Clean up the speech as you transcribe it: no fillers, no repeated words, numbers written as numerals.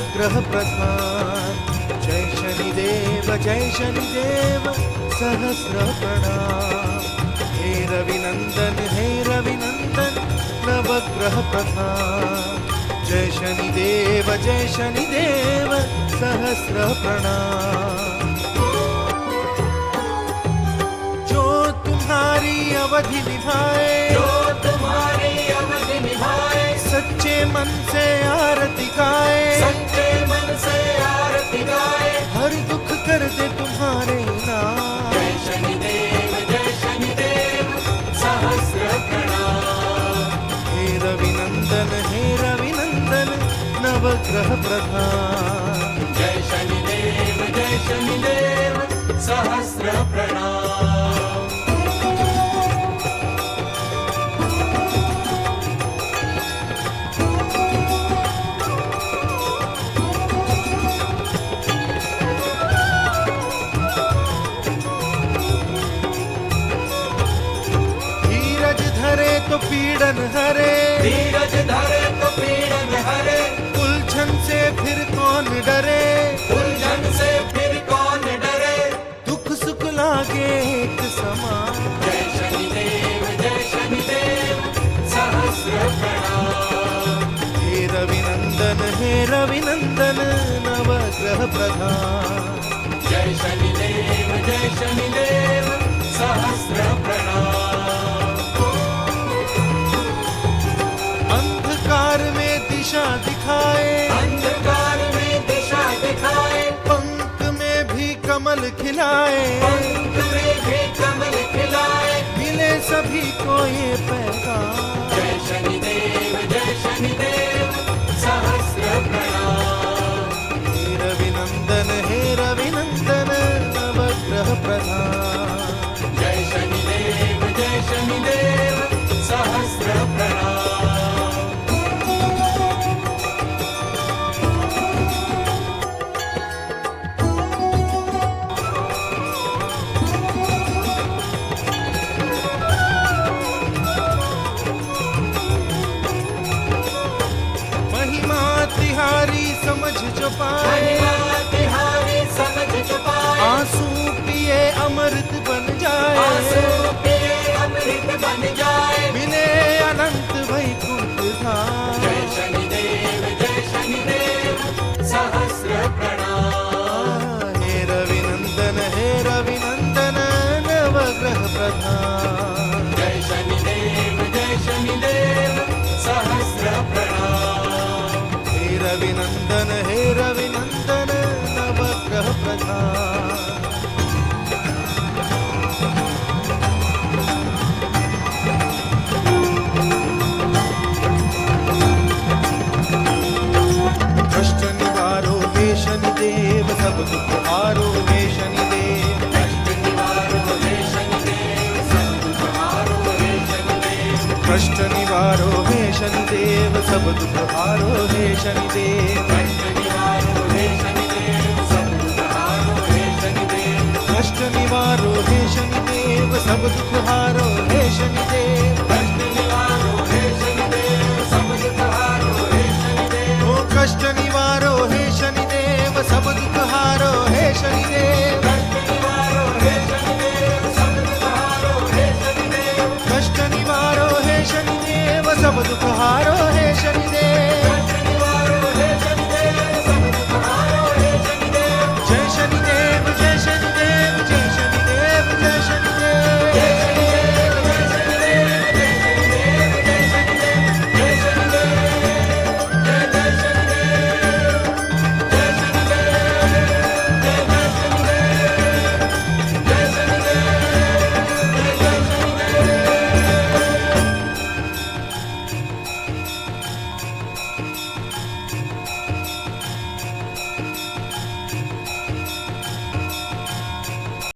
नवग्रह प्रधान। जय शनिदेव जय शनिदेव सहस्र प्रणाम। हे रविनंदन नवग्रह प्रधान। जय शनिदेव सहस्र प्रणाम। जो तुम्हारी अवधि निभाए, सच्चे मन से आरती गाए, हर दुख कर दे तुम्हारे नाम। जय शनिदेव सहस्र प्रणाम। हे रविनंदन नवग्रह प्रधान। जय शनिदेव सहस्र प्रणाम। तो पीड़न हरे, धीरज धरे तो पीड़न हरे। उलझन से फिर कौन डरे, उलझन से फिर कौन डरे। दुख सुख लागे एक समान। जय शनिदेव सहस्र प्रणाम। हे रविनंदन नवग्रह प्रधान। जय शनिदेव सहस्र प्रणाम। अंधकार में दिशा दिखाए, पंख में भी कमल खिलाए, मिले सभी को ये पैगाम। जय शनिदेव सहस्र प्रणाम। हे रविनंदन नवग्रह प्रधान। जय शनिदेव सहस्र प्रणाम। तिहारी समझ जो पाए, आंसू पिए अमृत बन जाए, मिले अनंत वैकुंठ धाम। जय शनिदेव सहस्र प्रणाम। हे रविनंदन नवग्रह प्रधान। जय शनिदेव सहस्र प्रणाम। हे रविनंदन नवग्रह प्रधान। कष्ट निवारो हे शनिदेव, सब दुख हारो हे शनिदेव। कष्ट निवारो हे शनिदेव, सब दुख हारो हे शनिदेव। कष्ट निवारो हे शनिदेव, सब दुख हारो हे शनिदेव। कष्ट निवारो हे शनिदेव, सब दुख हारो हे शनिदेव। कष्ट निवारो हे शनिदेव, सब दुख हारो हे शनिदेव। कष्ट निवारो हे शनिदेव, सब दुख हारो हे शनिदेव। ओ कष्ट निवारो हे शनिदेव, सब दुख हारो हे शनिदेव। कष्ट निवारो हे शनिदेव, सब दुख हारो हे शनिदेव। कष्ट निवारो हे शनिदेव, सब दुख हारो